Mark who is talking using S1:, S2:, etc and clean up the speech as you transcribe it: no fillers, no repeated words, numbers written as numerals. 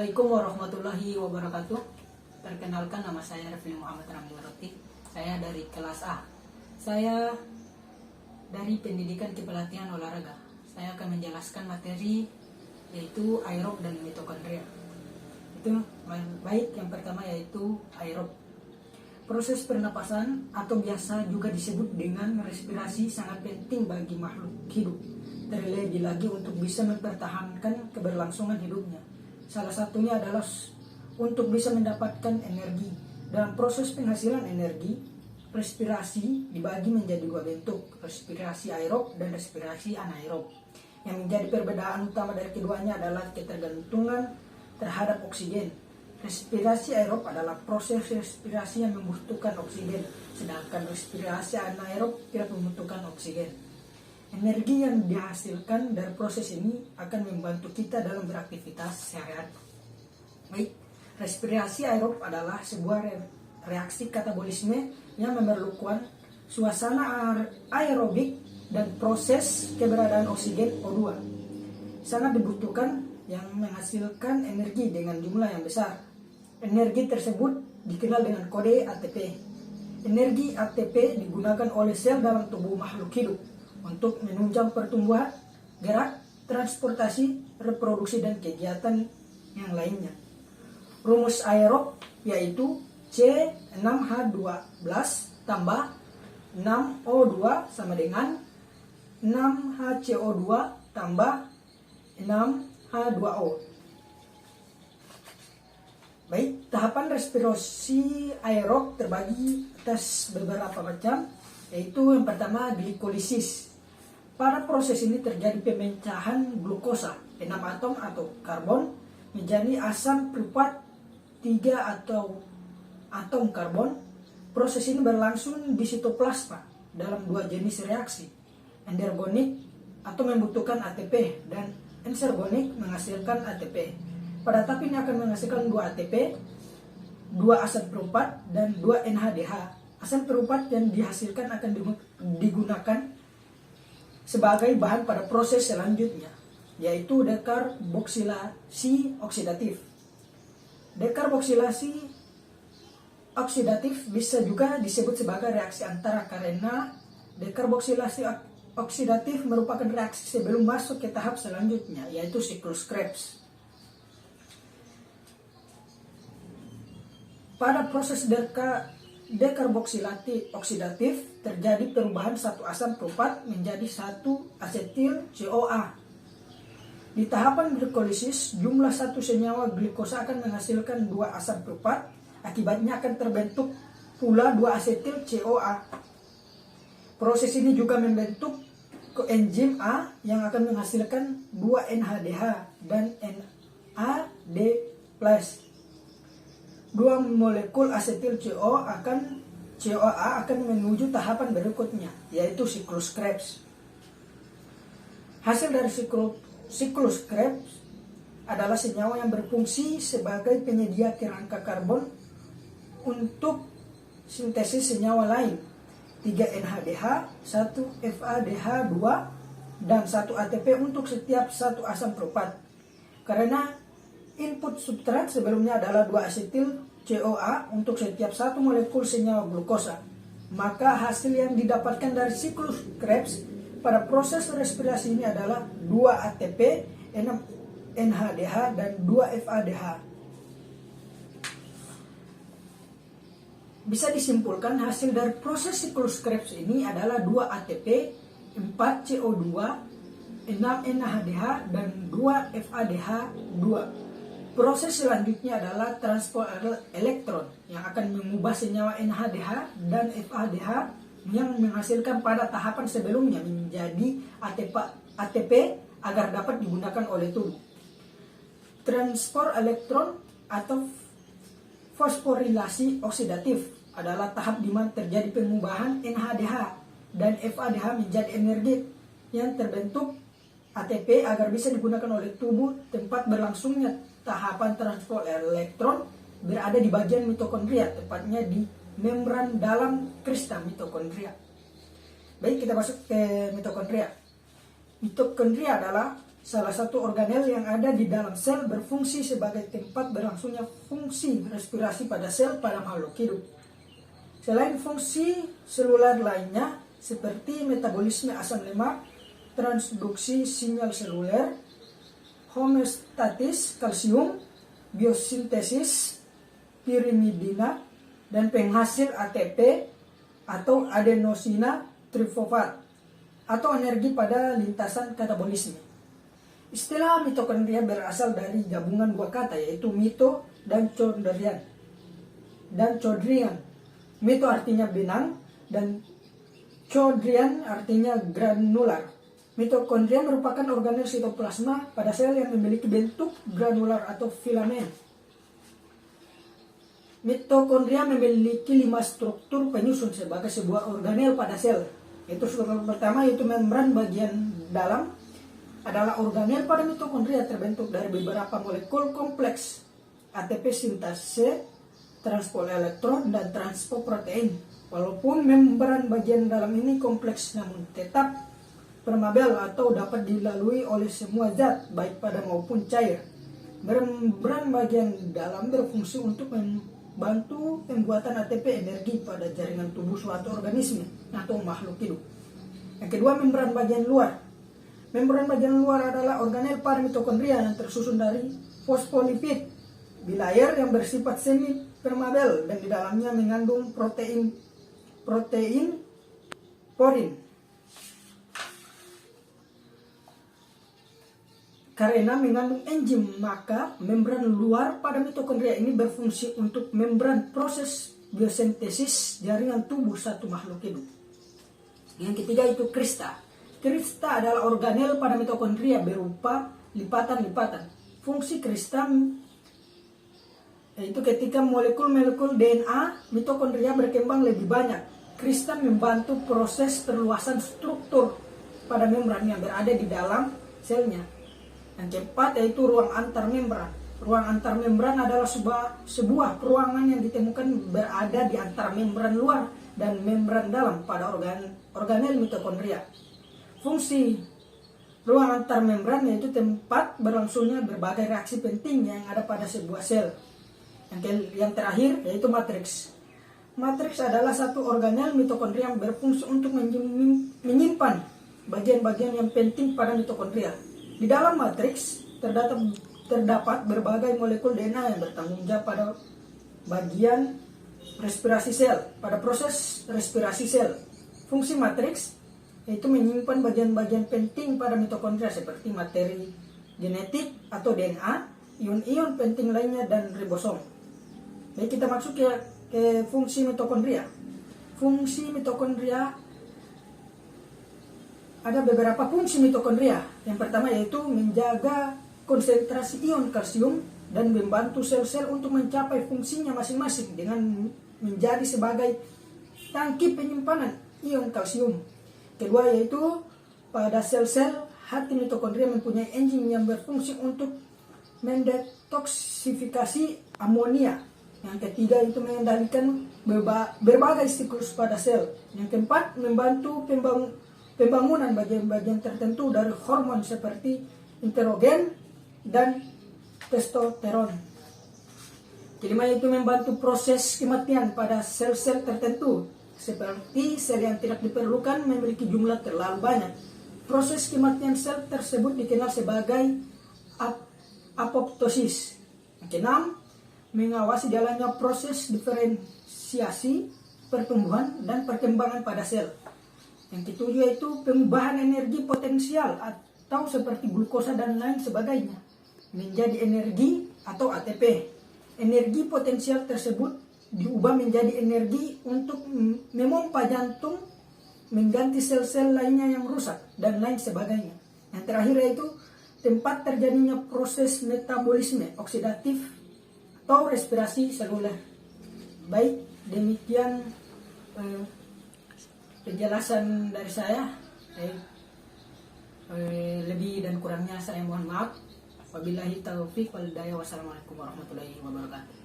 S1: Assalamualaikum warahmatullahi wabarakatuh. Perkenalkan, nama saya Rafli Muhammad Ramli. Saya dari kelas A. Saya dari pendidikan kepelatihan olahraga. Saya akan menjelaskan materi yaitu aerob dan mitokondria. Itu baik, yang pertama yaitu aerob. Proses pernapasan atau biasa juga disebut dengan respirasi sangat penting bagi makhluk hidup. Terlebih lagi untuk bisa mempertahankan keberlangsungan hidupnya. Salah satunya adalah untuk bisa mendapatkan energi. Dalam proses penghasilan energi, respirasi dibagi menjadi dua bentuk, respirasi aerob dan respirasi anaerob. Yang menjadi perbedaan utama dari keduanya adalah ketergantungan terhadap oksigen. Respirasi aerob adalah proses respirasi yang membutuhkan oksigen, sedangkan respirasi anaerob tidak membutuhkan oksigen. Energi yang dihasilkan dari proses ini akan membantu kita dalam beraktivitas sehari-hari. Baik, respirasi aerob adalah sebuah reaksi katabolisme yang memerlukan suasana aerobik dan proses keberadaan oksigen O2. Sangat dibutuhkan yang menghasilkan energi dengan jumlah yang besar. Energi tersebut dikenal dengan kode ATP. Energi ATP digunakan oleh sel dalam tubuh makhluk hidup untuk menunjang pertumbuhan, gerak, transportasi, reproduksi, dan kegiatan yang lainnya. Rumus aerob yaitu C6H12 tambah 6O2 sama dengan 6HCO2 tambah 6H2O. Baik, tahapan respirasi aerob terbagi atas beberapa macam, yaitu yang pertama glikolisis. Pada proses ini terjadi pemecahan glukosa, 6 atom atau karbon, menjadi asam perupat 3 atau atom karbon. Proses ini berlangsung di sitoplasma dalam dua jenis reaksi, endergonik atau membutuhkan ATP dan ensergonik menghasilkan ATP. Pada tahap ini akan menghasilkan 2 ATP, 2 asam perupat, dan 2 NADH. Asam perupat yang dihasilkan akan digunakan sebagai bahan pada proses selanjutnya, yaitu dekarboksilasi oksidatif. Dekarboksilasi oksidatif bisa juga disebut sebagai reaksi antara karena dekarboksilasi oksidatif merupakan reaksi sebelum masuk ke tahap selanjutnya, yaitu siklus Krebs. Pada proses dekarboksilasi oksidatif terjadi perubahan satu asam perupat menjadi satu asetil CoA. Di tahapan glikolisis, jumlah satu senyawa glikosa akan menghasilkan 2 asam perupat. Akibatnya akan terbentuk pula 2 asetil CoA. Proses ini juga membentuk koenzim A yang akan menghasilkan 2 NADH dan NAD+. 2 molekul asetil CoA akan menuju tahapan berikutnya, yaitu siklus Krebs. Hasil dari siklus Krebs adalah senyawa yang berfungsi sebagai penyedia kerangka karbon untuk sintesis senyawa lain, 3 NADH, 1 FADH2, dan 1 ATP untuk setiap satu asam perupat. Karena input substrat sebelumnya adalah 2 asetil CoA untuk setiap satu molekul senyawa glukosa, maka hasil yang didapatkan dari siklus Krebs pada proses respirasi ini adalah 2 ATP, 6 NADH, dan 2 FADH. Bisa disimpulkan hasil dari proses siklus Krebs ini adalah 2 ATP, 4 CO2, 6 NADH, dan 2 FADH2. Proses selanjutnya adalah transport elektron yang akan mengubah senyawa NADH dan FADH yang menghasilkan pada tahapan sebelumnya menjadi ATP agar dapat digunakan oleh tubuh. Transport elektron atau fosforilasi oksidatif adalah tahap di mana terjadi pengubahan NADH dan FADH menjadi energi yang terbentuk ATP agar bisa digunakan oleh tubuh. Tempat berlangsungnya tahapan transport elektron berada di bagian mitokondria, tepatnya di membran dalam kristal mitokondria. Baik, kita masuk ke mitokondria. Mitokondria adalah
S2: salah satu organel yang ada di dalam sel berfungsi sebagai tempat berlangsungnya fungsi respirasi pada sel pada makhluk hidup. Selain fungsi seluler lainnya seperti metabolisme asam lemak, transduksi sinyal seluler, homeostatis kalsium, biosintesis pirimidina, dan penghasil ATP atau adenosina trifosfat atau energi pada lintasan katabolisme. Istilah mitokondria berasal dari gabungan dua kata yaitu mito dan chondrian. Mito artinya benang dan chondrian artinya granular. Mitokondria merupakan organel sitoplasma pada sel yang memiliki bentuk granular atau filamen. Mitokondria memiliki 5 struktur penyusun sebagai sebuah organel pada sel. Itu struktur pertama yaitu membran bagian dalam adalah organel pada mitokondria terbentuk dari beberapa molekul kompleks ATP sintase, transport elektron, dan transport protein. Walaupun membran bagian dalam ini kompleks namun tetap permeabel atau dapat dilalui oleh semua zat baik pada maupun cair. Membran bagian dalam berfungsi untuk membantu pembuatan ATP energi pada jaringan tubuh suatu organisme atau makhluk hidup. Yang kedua, membran bagian luar. Membran bagian luar adalah organel pada mitokondria yang tersusun dari fosfolipid bilayer yang bersifat semi permeabel dan di dalamnya mengandung protein porin. Karena mengandung enzim, maka membran luar pada mitokondria ini berfungsi untuk membran proses biosintesis jaringan tubuh satu makhluk hidup. Yang ketiga itu krista. Krista adalah organel pada mitokondria berupa lipatan-lipatan. Fungsi krista yaitu ketika molekul-molekul DNA mitokondria berkembang lebih banyak. Krista membantu proses perluasan struktur pada membran yang berada di dalam selnya. Yang keempat yaitu ruang antar membran. Ruang antar membran adalah sebuah ruangan yang ditemukan berada di antara membran luar dan membran dalam pada organel mitokondria. Fungsi ruang antar membran yaitu tempat berlangsungnya berbagai reaksi penting yang ada pada sebuah sel. Yang terakhir yaitu matriks. Matriks adalah satu organel mitokondria yang berfungsi untuk menyimpan bagian-bagian yang penting pada mitokondria. Di dalam matriks terdapat berbagai molekul DNA yang bertanggung jawab pada bagian respirasi sel, pada proses respirasi sel. Fungsi matriks yaitu menyimpan bagian-bagian penting pada mitokondria seperti materi genetik atau DNA, ion-ion penting lainnya, dan ribosom. Baik, kita masuk ke fungsi mitokondria. Fungsi mitokondria ada beberapa fungsi mitokondria. Yang pertama yaitu menjaga konsentrasi ion kalsium dan membantu sel-sel untuk mencapai fungsinya masing-masing dengan menjadi sebagai tangki penyimpanan ion kalsium. Kedua yaitu pada sel-sel hati mitokondria mempunyai enzim yang berfungsi untuk mendetoksifikasi amonia. Yang ketiga itu mengendalikan berbagai siklus pada sel. Yang keempat membantu pembangunan bagian-bagian tertentu dari hormon seperti interleukin dan testosteron. Kelima itu membantu proses kematian pada sel-sel tertentu seperti sel yang tidak diperlukan memiliki jumlah terlalu banyak. Proses kematian sel tersebut dikenal sebagai apoptosis. Yang keenam, mengawasi jalannya proses diferensiasi, pertumbuhan, dan perkembangan pada sel. Yang ketujuh yaitu pengubahan energi potensial atau seperti glukosa dan lain sebagainya menjadi energi atau ATP. Energi potensial tersebut diubah menjadi energi untuk memompa jantung, mengganti sel-sel lainnya yang rusak, dan lain sebagainya. Yang terakhir yaitu tempat terjadinya proses metabolisme oksidatif atau respirasi seluler. Baik, demikian penjelasan dari saya. Lebih dan kurangnya saya mohon maaf. Wabillahi taufiq wal hidayah. Wassalamualaikum warahmatullahi wabarakatuh.